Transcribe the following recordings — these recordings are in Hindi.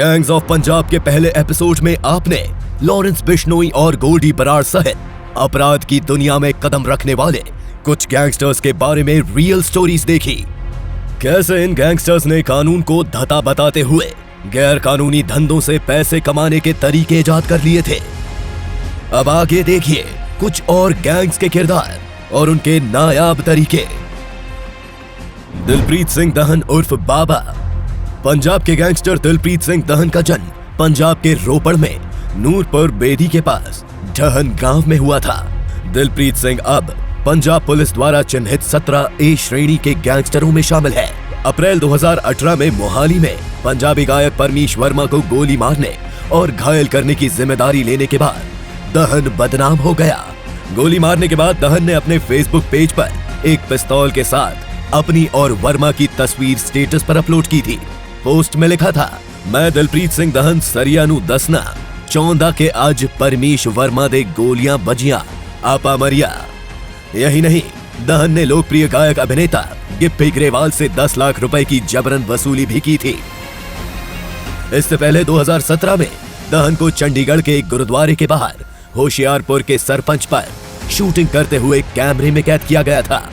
गैंग्स ऑफ पंजाब के पहले एपिसोड में आपने लॉरेंस बिश्नोई और गोल्डी बराड़ सहित अपराध की दुनिया में कदम रखने वाले कुछ गैंगस्टर्स के बारे में रियल स्टोरीज देखी। कैसे इन गैंगस्टर्स ने कानून को धता बताते हुए गैर कानूनी धंधों से पैसे कमाने के तरीके इजाद कर लिए थे। अब आगे देखिए कुछ और गैंग्स के किरदार और उनके नायाब तरीके। दिलप्रीत सिंह दहन उर्फ बाबा। पंजाब के गैंगस्टर दिलप्रीत सिंह दहन का जन्म पंजाब के रोपड़ में नूरपुर बेदी के पास ढहन गांव में हुआ था। दिलप्रीत सिंह अब पंजाब पुलिस द्वारा चिन्हित 17A श्रेणी के गैंगस्टरों में शामिल है। अप्रैल 2018 में मोहाली में पंजाबी गायक परमीश वर्मा को गोली मारने और घायल करने की जिम्मेदारी लेने के बाद दहन बदनाम हो गया। गोली मारने के बाद दहन ने अपने फेसबुक पेज पर एक पिस्तौल के साथ अपनी और वर्मा की तस्वीर स्टेटस पर अपलोड की थी। पोस्ट में लिखा था, मैं दिलप्रीत सिंह दहन सरियानू दसना चौंदा के आज परमीश वर्मा दे गोलियां बजियां आपा मरिया। यही नहीं, दहन ने लोकप्रिय गायक अभिनेता गिप्पी ग्रेवाल से 10 लाख रुपए की जबरन वसूली भी की थी। इससे पहले 2017 में दहन को चंडीगढ़ के एक गुरुद्वारे के बाहर होशियारपुर के सरपंच पर शूटिंग करते हुए कैमरे में कैद किया गया था।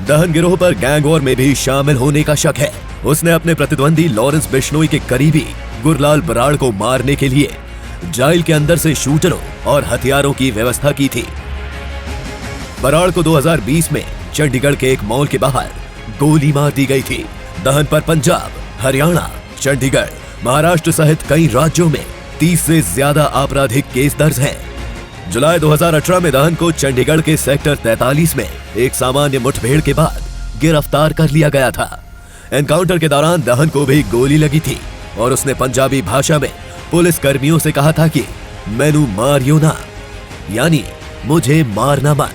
दहन गिरोह पर गैंग वॉर में भी शामिल होने का शक है। उसने अपने प्रतिद्वंदी लॉरेंस बिश्नोई के करीबी गुरलाल बराड़ को मारने के लिए जेल के अंदर से शूटरों और हथियारों की व्यवस्था की थी। बराड़ को 2020 में चंडीगढ़ के एक मॉल के बाहर गोली मार दी गई थी। दहन पर पंजाब, हरियाणा, चंडीगढ़, महाराष्ट्र सहित कई राज्यों में 30 से ज्यादा आपराधिक केस दर्ज हैं। जुलाई 2018 में दहन को चंडीगढ़ के सेक्टर 43 में एक सामान्य मुठभेड़ के बाद गिरफ्तार कर लिया गया था। एनकाउंटर के दौरान दहन को भी गोली लगी थी और उसने पंजाबी भाषा में पुलिस कर्मियों से कहा था कि मैनू मारियो ना, यानी मुझे मारना मत।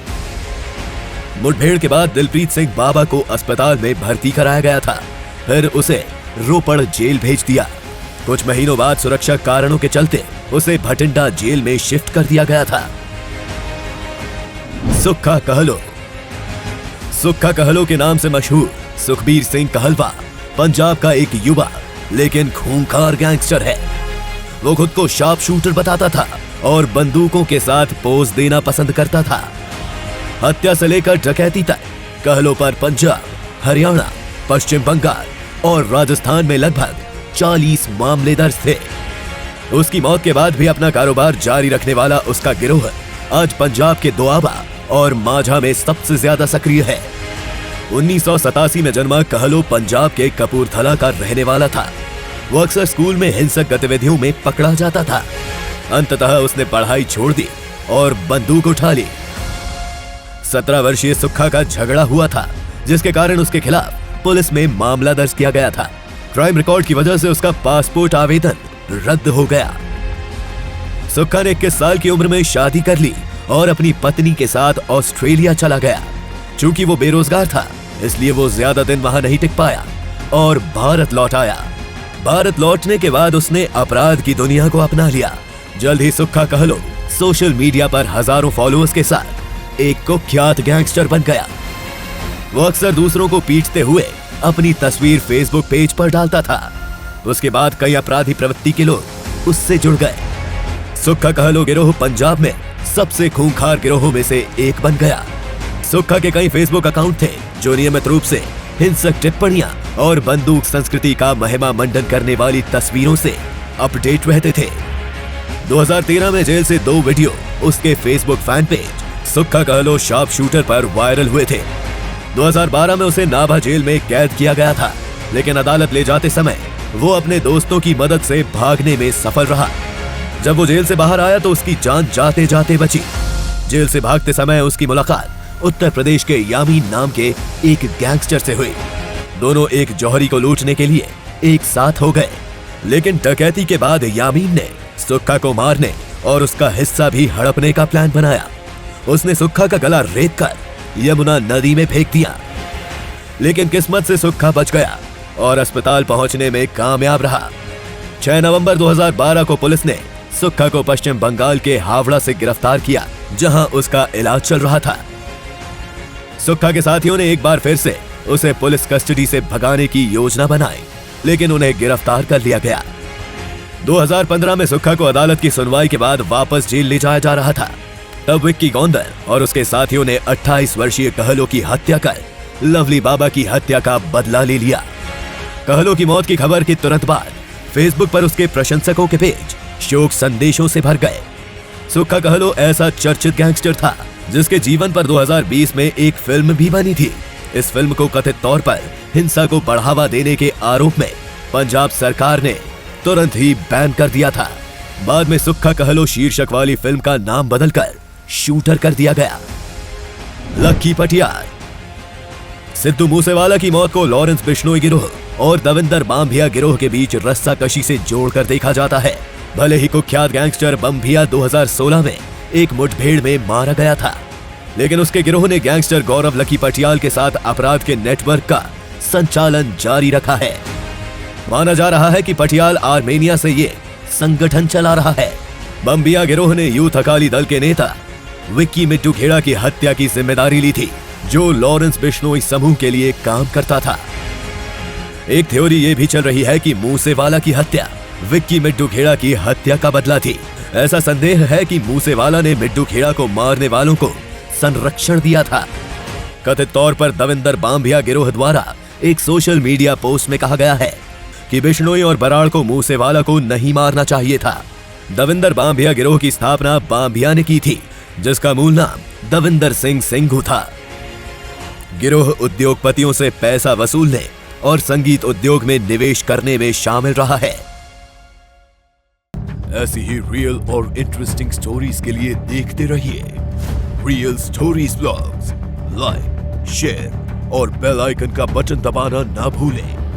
मुठभेड़ के बाद दिलप्रीत सिंह बाबा को अस्पताल में भर्ती कराया गया था, फिर उसे रोपड़ जेल भेज दिया। कुछ महीनों बाद सुरक्षा कारणों के चलते उसे भटिंडा जेल में शिफ्ट कर दिया गया था। सुक्खा कहलो। सुक्खा कहलो के नाम से मशहूर सुखबीर सिंह कहलवा पंजाब का एक युवा लेकिन खूंखार गैंगस्टर है। वो खुद को शार्प शूटर बताता था और बंदूकों के साथ पोज देना पसंद करता था। हत्या से लेकर डकैती तक कहलो पर पंजाब, हरियाणा, पश्चिम बंगाल और राजस्थान में लगभग 40 मामले दर्ज थे। उसकी मौत के बाद भी अपना कारोबार जारी रखने वाला उसका गिरोह आज पंजाब के दोआबा और माझा में सबसे ज्यादा सक्रिय है। 1987 में जन्मा कहलो पंजाब के कपूरथला का रहने वाला था। वो अक्सर स्कूल में हिंसक गतिविधियों में पकड़ा जाता था। अंततः उसने पढ़ाई छोड़ दी और बंदूक उठा ली। 17 वर्षीय सुक्खा का झगड़ा हुआ था, जिसके कारण उसके खिलाफ पुलिस में मामला दर्ज किया गया था। क्राइम रिकॉर्ड की वजह से उसका पासपोर्ट आवेदन रद्द हो गया। सुक्खा ने 21 साल की उम्र में शादी कर ली और अपनी पत्नी के साथ ऑस्ट्रेलिया चला गया। चूंकि वो बेरोजगार था, इसलिए वो ज्यादा दिन वहां नहीं टिक पाया और भारत लौट आया। भारत लौटने के बाद उसने अपराध की दुनिया को अपना लिया। जल्द ही सुक्खा कहलो सोशल मीडिया पर हजारों फॉलोअर्स के साथ एक कुख्यात गैंगस्टर बन गया। वो अक्सर दूसरों को पीटते हुए अपनी तस्वीर फेसबुक पेज पर डालता था। उसके बाद कई अपराधी प्रवृत्ति के लोग उससे जुड़ गए। सुक्खा कहलो गिरोह पंजाब में सबसे खूंखार गिरोहों में से एक बन गया। सुक्खा के कई फेसबुक अकाउंट थे जो नियमित रूप से हिंसक टिप्पणियां और बंदूक संस्कृति का महिमा मंडन करने वाली तस्वीरों से अपडेट रहते थे। 2013 में जेल से 2 वीडियो उसके फेसबुक फैन पेज सुक्खा कहलो शार्प शूटर पर वायरल हुए थे। 2012 में उसे नाभा जेल में कैद किया गया था, लेकिन अदालत ले जाते समय वो अपने दोस्तों की मदद से भागने में सफल रहा। जब वो जेल से बाहर आया तो उसकी जान जाते जाते बची। जेल से भागते समय उसकी मुलाकात उत्तर प्रदेश के यामीन नाम के एक गैंगस्टर से हुई। दोनों एक जौहरी को लूटने के लिए एक साथ हो गए, लेकिन डकैती के बाद यामीन ने सुक्खा को मारने और उसका हिस्सा भी हड़पने का प्लान बनाया। उसने सुक्खा का गला रेत कर यमुना नदी में फेंक दिया, लेकिन किस्मत से सुक्खा बच गया और अस्पताल पहुंचने में कामयाब रहा। 6 नवंबर 2012 को पुलिस ने सुक्खा को पश्चिम बंगाल के हावड़ा से गिरफ्तार किया, जहां उसका इलाज चल रहा था। सुक्खा के साथियों ने एक बार फिर से उसे पुलिस कस्टडी से भगाने की योजना बनाई, लेकिन उन्हें गिरफ्तार कर लिया गया। 2015 में सुक्खा को अदालत की सुनवाई के बाद वापस जेल ले जाया जा रहा था। तब विक्की गौंदर और उसके साथियों ने 28 वर्षीय कहलो की हत्या कर लवली बाबा की हत्या का बदला ले लिया। कहलो की मौत की खबर के तुरंत बाद फेसबुक पर उसके प्रशंसकों के पेज शोक संदेशों से भर गए। सुक्खा कहलो ऐसा चर्चित गैंगस्टर था जिसके जीवन पर 2020 में एक फिल्म भी बनी थी। इस फिल्म को कथित तौर पर हिंसा को बढ़ावा देने के आरोप में पंजाब सरकार ने तुरंत ही बैन कर दिया था। बाद में सुक्खा कहलो शीर्षक वाली फिल्म का नाम बदलकर शूटर कर दिया गया। लक्की पटियाल। सिद्धू मूसेवाला की मौत को लॉरेंस बिश्नोई गिरोह और दविंदर बांभिया गिरोह के बीच रस्साकशी से जोड़कर देखा जाता है। भले ही कुख्यात गैंगस्टर बम्भिया 2016 में एक मुठभेड़ में मारा गया था, लेकिन उसके गिरोह ने गैंगस्टर गौरव लकी पटियाल के साथ अपराध के नेटवर्क का संचालन जारी रखा है। माना जा रहा है कि पटियाल आर्मेनिया से ये संगठन चला रहा है। बम्बिया गिरोह ने यूथ अकाली दल के नेता विक्की मिट्टू खेड़ा की हत्या की जिम्मेदारी ली थी, जो लॉरेंस बिश्नोई समूह के लिए काम करता था। एक थ्योरी ये भी चल रही है कि मूसेवाला की हत्या विक्की मिट्टू खेड़ा की हत्या का बदला थी। ऐसा संदेह है कि मूसेवाला ने मिट्टू खेड़ा को मारने वालों को संरक्षण दिया था। कथित तौर पर दविंदर बांभिया गिरोह द्वारा एक सोशल मीडिया पोस्ट में कहा गया है कि बिश्नोई और बराड़ को मूसेवाला को नहीं मारना चाहिए था। दविंदर बांभिया गिरोह की स्थापना बांभिया ने की थी, जिसका मूल नाम दविंदर सिंह सिंघू था। गिरोह उद्योगपतियों से पैसा वसूलने और संगीत उद्योग में निवेश करने में शामिल रहा है। ऐसी ही रियल और इंटरेस्टिंग स्टोरीज के लिए देखते रहिए real stories blogs. Like, share और बेल आइकन का बटन दबाना ना भूलें।